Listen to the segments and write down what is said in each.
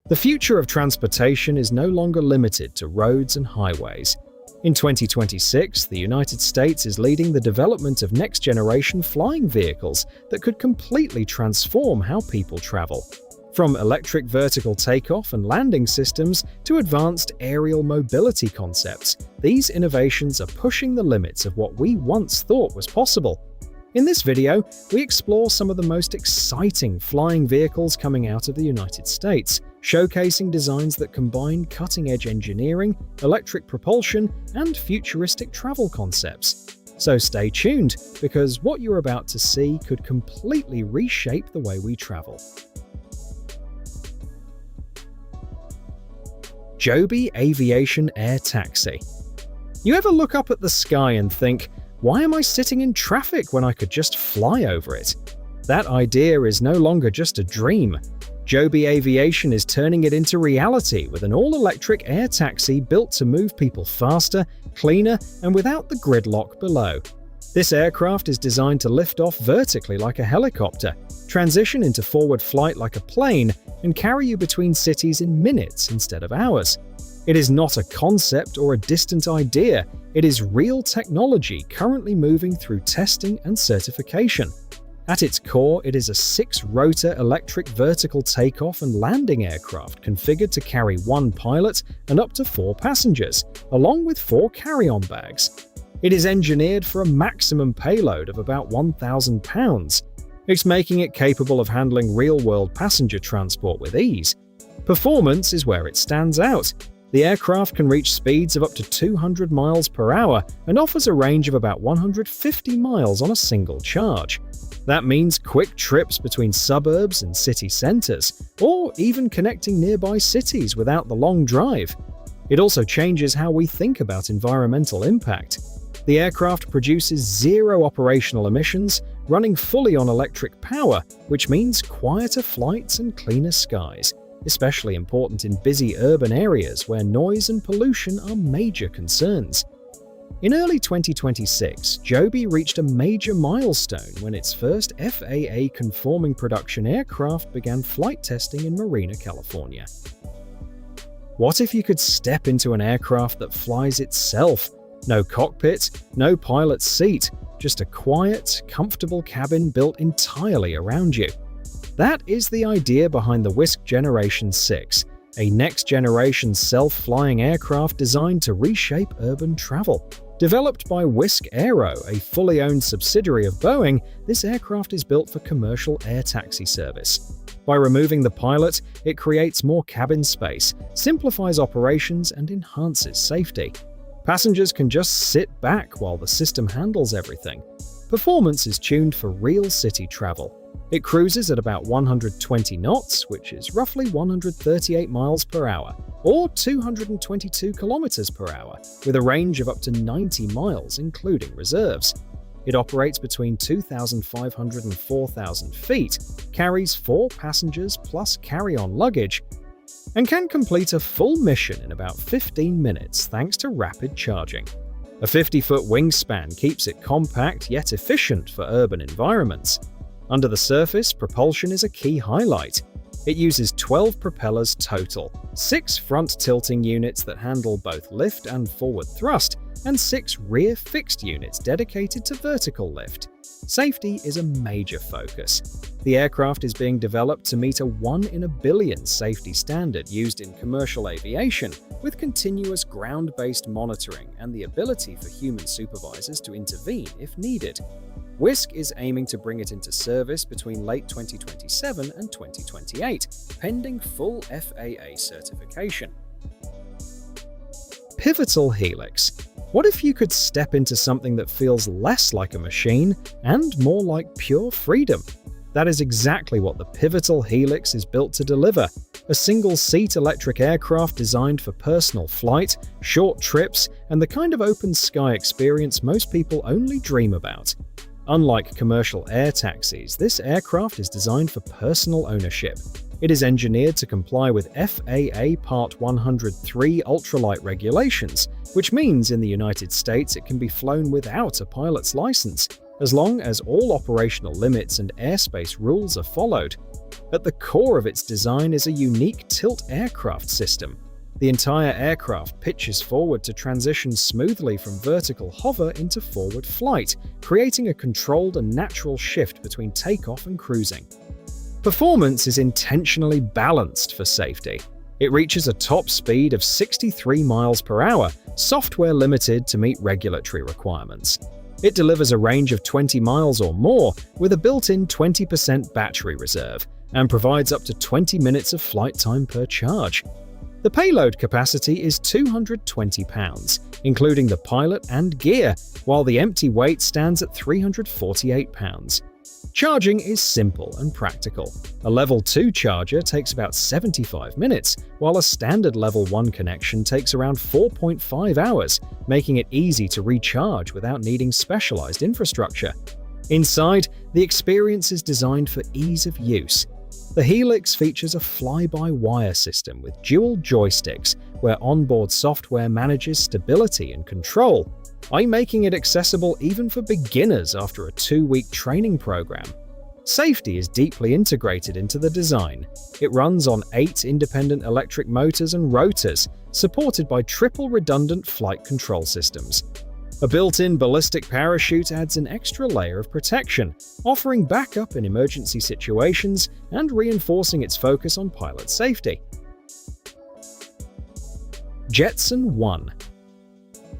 The future of transportation is no longer limited to roads and highways. In 2026, the United States is leading the development of next-generation flying vehicles that could completely transform how people travel. From electric vertical takeoff and landing systems to advanced aerial mobility concepts, these innovations are pushing the limits of what we once thought was possible. In this video, we explore some of the most exciting flying vehicles coming out of the United States, showcasing designs that combine cutting-edge engineering, electric propulsion, and futuristic travel concepts. So stay tuned, because what you're about to see could completely reshape the way we travel. Joby Aviation Air Taxi. You ever look up at the sky and think, why am I sitting in traffic when I could just fly over it? That idea is no longer just a dream. Joby Aviation is turning it into reality with an all-electric air taxi built to move people faster, cleaner, and without the gridlock below. This aircraft is designed to lift off vertically like a helicopter, transition into forward flight like a plane, and carry you between cities in minutes instead of hours. It is not a concept or a distant idea, it is real technology currently moving through testing and certification. At its core, it is a 6-rotor electric vertical takeoff and landing aircraft configured to carry 1 pilot and up to 4 passengers, along with 4 carry-on bags. It is engineered for a maximum payload of about 1,000 pounds. It's making it capable of handling real-world passenger transport with ease. Performance is where it stands out. The aircraft can reach speeds of up to 200 miles per hour and offers a range of about 150 miles on a single charge. That means quick trips between suburbs and city centers, or even connecting nearby cities without the long drive. It also changes how we think about environmental impact. The aircraft produces 0 operational emissions, running fully on electric power, which means quieter flights and cleaner skies, especially important in busy urban areas where noise and pollution are major concerns. In early 2026, Joby reached a major milestone when its first FAA-conforming production aircraft began flight testing in Marina, California. What if you could step into an aircraft that flies itself? No cockpit, no pilot's seat, just a quiet, comfortable cabin built entirely around you. That is the idea behind the Wisk Generation 6, a next-generation self-flying aircraft designed to reshape urban travel. Developed by Wisk Aero, a fully owned subsidiary of Boeing, this aircraft is built for commercial air taxi service. By removing the pilot, it creates more cabin space, simplifies operations, and enhances safety. Passengers can just sit back while the system handles everything. Performance is tuned for real city travel. It cruises at about 120 knots, which is roughly 138 miles per hour, or 222 kilometers per hour, with a range of up to 90 miles including reserves. It operates between 2,500 and 4,000 feet, carries 4 passengers plus carry-on luggage, and can complete a full mission in about 15 minutes thanks to rapid charging. A 50-foot wingspan keeps it compact yet efficient for urban environments. Under the surface, propulsion is a key highlight. It uses 12 propellers total, 6 front tilting units that handle both lift and forward thrust, and 6 rear fixed units dedicated to vertical lift. Safety is a major focus. The aircraft is being developed to meet a 1 in a billion safety standard used in commercial aviation, with continuous ground-based monitoring and the ability for human supervisors to intervene if needed. Wisk is aiming to bring it into service between late 2027 and 2028, pending full FAA certification. Pivotal Helix. What if you could step into something that feels less like a machine and more like pure freedom? That is exactly what the Pivotal Helix is built to deliver. A single-seat electric aircraft designed for personal flight, short trips, and the kind of open sky experience most people only dream about. Unlike commercial air taxis, this aircraft is designed for personal ownership. It is engineered to comply with FAA Part 103 ultralight regulations, which means in the United States it can be flown without a pilot's license. as long as all operational limits and airspace rules are followed. At the core of its design is a unique tilt aircraft system. The entire aircraft pitches forward to transition smoothly from vertical hover into forward flight, creating a controlled and natural shift between takeoff and cruising. Performance is intentionally balanced for safety. It reaches a top speed of 63 miles per hour, software limited to meet regulatory requirements. It delivers a range of 20 miles or more with a built-in 20% battery reserve and provides up to 20 minutes of flight time per charge. The payload capacity is 220 pounds, including the pilot and gear, while the empty weight stands at 348 pounds. Charging is simple and practical. A Level 2 charger takes about 75 minutes, while a standard Level 1 connection takes around 4.5 hours, making it easy to recharge without needing specialized infrastructure. Inside, the experience is designed for ease of use. The Helix features a fly-by-wire system with dual joysticks, where onboard software manages stability and control, making it accessible even for beginners after a 2-week training program. Safety is deeply integrated into the design. It runs on 8 independent electric motors and rotors, supported by triple redundant flight control systems. A built-in ballistic parachute adds an extra layer of protection, offering backup in emergency situations and reinforcing its focus on pilot safety. Jetson 1.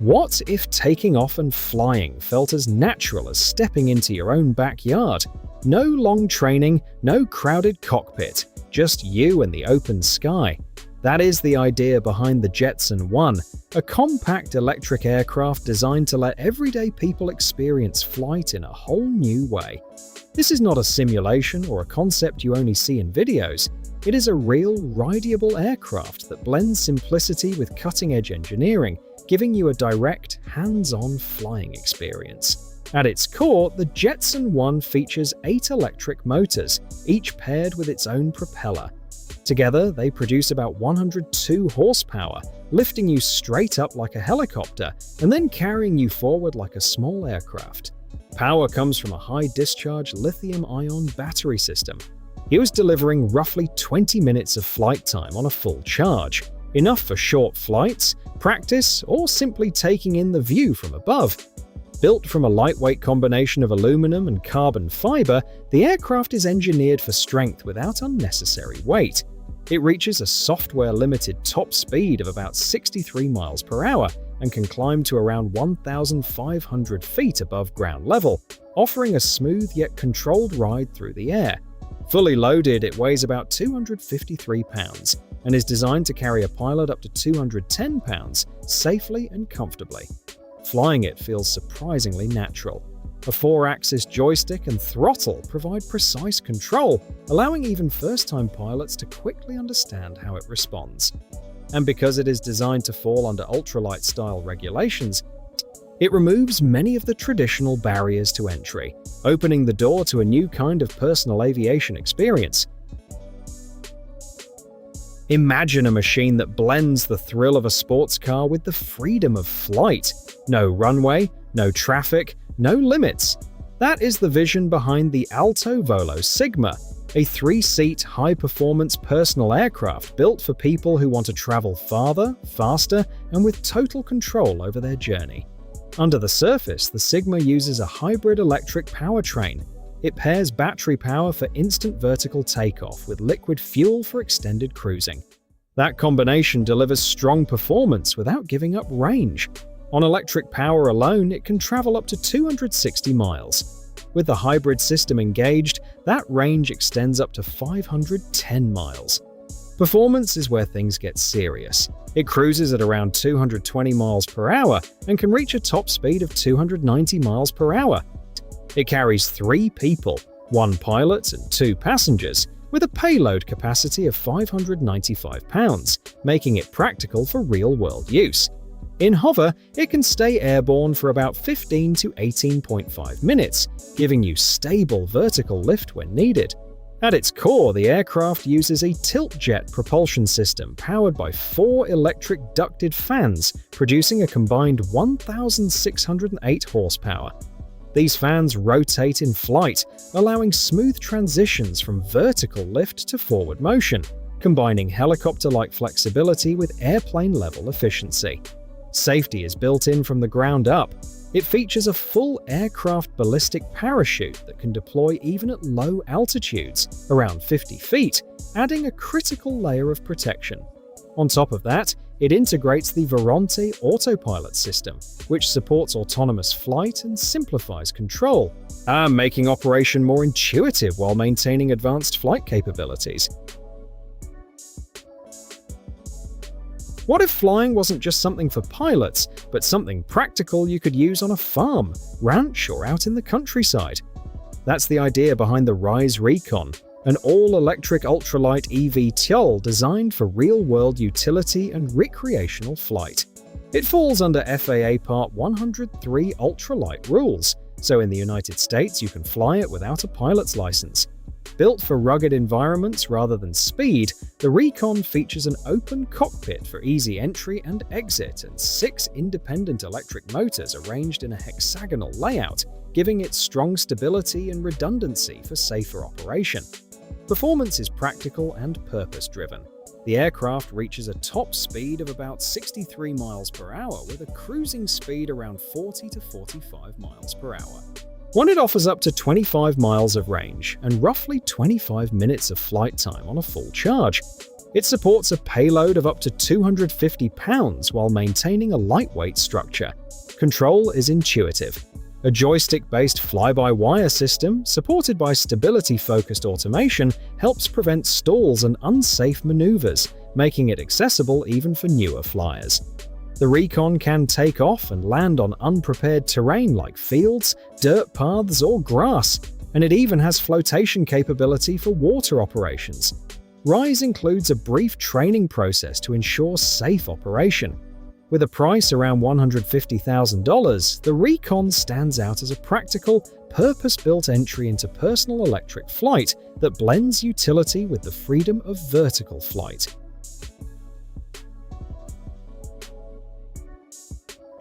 What if taking off and flying felt as natural as stepping into your own backyard? No long training, no crowded cockpit, just you and the open sky. That is the idea behind the Jetson 1, a compact electric aircraft designed to let everyday people experience flight in a whole new way. This is not a simulation or a concept you only see in videos. It is a real, rideable aircraft that blends simplicity with cutting-edge engineering, giving you a direct, hands-on flying experience. At its core, the Jetson 1 features 8 electric motors, each paired with its own propeller. Together, they produce about 102 horsepower, lifting you straight up like a helicopter and then carrying you forward like a small aircraft. Power comes from a high-discharge lithium-ion battery system. It was delivering roughly 20 minutes of flight time on a full charge, enough for short flights, practice, or simply taking in the view from above. Built from a lightweight combination of aluminum and carbon fiber, the aircraft is engineered for strength without unnecessary weight. It reaches a software-limited top speed of about 63 miles per hour and can climb to around 1,500 feet above ground level, offering a smooth yet controlled ride through the air. Fully loaded, it weighs about 253 pounds and is designed to carry a pilot up to 210 pounds safely and comfortably. Flying it feels surprisingly natural. A 4-axis joystick and throttle provide precise control, allowing even first-time pilots to quickly understand how it responds. And because it is designed to fall under ultralight style regulations, it removes many of the traditional barriers to entry, opening the door to a new kind of personal aviation experience. Imagine a machine that blends the thrill of a sports car with the freedom of flight. No runway, no traffic, no limits. That is the vision behind the Alto Volo Sigma, a 3-seat, high-performance personal aircraft built for people who want to travel farther, faster, and with total control over their journey. Under the surface, the Sigma uses a hybrid electric powertrain. It pairs battery power for instant vertical takeoff with liquid fuel for extended cruising. That combination delivers strong performance without giving up range. On electric power alone, it can travel up to 260 miles. With the hybrid system engaged, that range extends up to 510 miles. Performance is where things get serious. It cruises at around 220 miles per hour and can reach a top speed of 290 miles per hour. It carries 3 people, 1 pilot and 2 passengers, with a payload capacity of 595 pounds, making it practical for real-world use. In hover, it can stay airborne for about 15 to 18.5 minutes, giving you stable vertical lift when needed. At its core, the aircraft uses a tilt-jet propulsion system powered by 4 electric ducted fans, producing a combined 1,608 horsepower. These fans rotate in flight, allowing smooth transitions from vertical lift to forward motion, combining helicopter-like flexibility with airplane-level efficiency. Safety is built in from the ground up. It features a full aircraft ballistic parachute that can deploy even at low altitudes, around 50 feet, adding a critical layer of protection. On top of that, it integrates the Veronte autopilot system, which supports autonomous flight and simplifies control, making operation more intuitive while maintaining advanced flight capabilities. What if flying wasn't just something for pilots, but something practical you could use on a farm, ranch, or out in the countryside? That's the idea behind the Ryse Recon, an all-electric ultralight eVTOL designed for real-world utility and recreational flight. It falls under FAA Part 103 ultralight rules, so in the United States you can fly it without a pilot's license. Built for rugged environments rather than speed, the Recon features an open cockpit for easy entry and exit and 6 independent electric motors arranged in a hexagonal layout, giving it strong stability and redundancy for safer operation. Performance is practical and purpose-driven. The aircraft reaches a top speed of about 63 miles per hour with a cruising speed around 40 to 45 miles per hour. It offers up to 25 miles of range and roughly 25 minutes of flight time on a full charge. It supports a payload of up to 250 pounds while maintaining a lightweight structure. Control is intuitive. A joystick-based fly-by-wire system, supported by stability-focused automation, helps prevent stalls and unsafe maneuvers, making it accessible even for newer flyers. The Recon can take off and land on unprepared terrain like fields, dirt paths, or grass, and it even has flotation capability for water operations. Ryse includes a brief training process to ensure safe operation. With a price around $150,000, the Recon stands out as a practical, purpose-built entry into personal electric flight that blends utility with the freedom of vertical flight.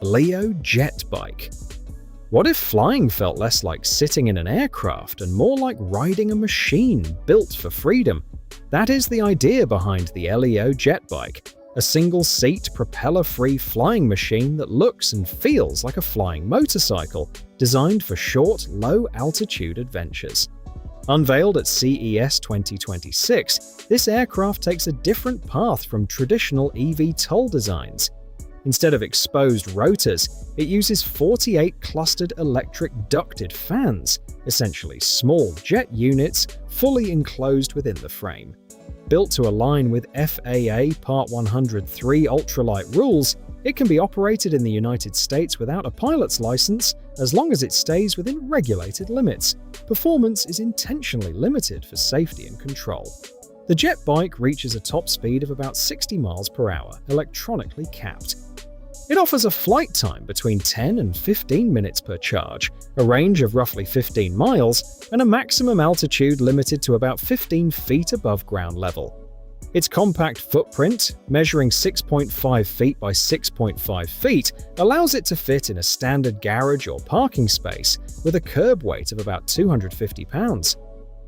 Leo Jet Bike. What if flying felt less like sitting in an aircraft and more like riding a machine built for freedom? That is the idea behind the Leo Jet Bike, a single-seat, propeller-free flying machine that looks and feels like a flying motorcycle, designed for short, low-altitude adventures. Unveiled at CES 2026, this aircraft takes a different path from traditional eVTOL designs. Instead of exposed rotors, it uses 48 clustered electric ducted fans, essentially small jet units fully enclosed within the frame. Built to align with FAA Part 103 ultralight rules, it can be operated in the United States without a pilot's license as long as it stays within regulated limits. Performance is intentionally limited for safety and control. The jet bike reaches a top speed of about 60 miles per hour, electronically capped. It offers a flight time between 10 and 15 minutes per charge, a range of roughly 15 miles, and a maximum altitude limited to about 15 feet above ground level. Its compact footprint, measuring 6.5 feet by 6.5 feet, allows it to fit in a standard garage or parking space with a curb weight of about 250 pounds.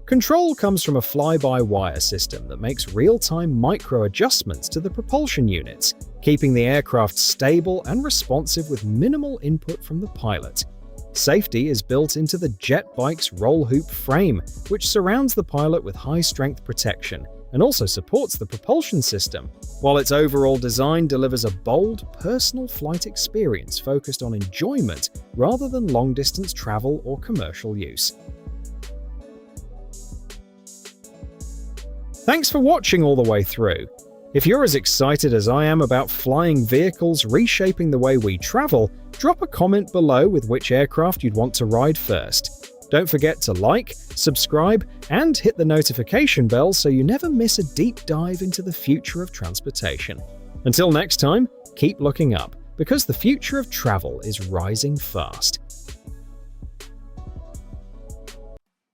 Control comes from a fly-by-wire system that makes real-time micro-adjustments to the propulsion units, keeping the aircraft stable and responsive with minimal input from the pilot. Safety is built into the jet bike's roll hoop frame, which surrounds the pilot with high-strength protection and also supports the propulsion system, while its overall design delivers a bold, personal flight experience focused on enjoyment rather than long-distance travel or commercial use. Thanks for watching all the way through. If you're as excited as I am about flying vehicles reshaping the way we travel, drop a comment below with which aircraft you'd want to ride first. Don't forget to like, subscribe, and hit the notification bell so you never miss a deep dive into the future of transportation. Until next time, keep looking up, because the future of travel is rising fast.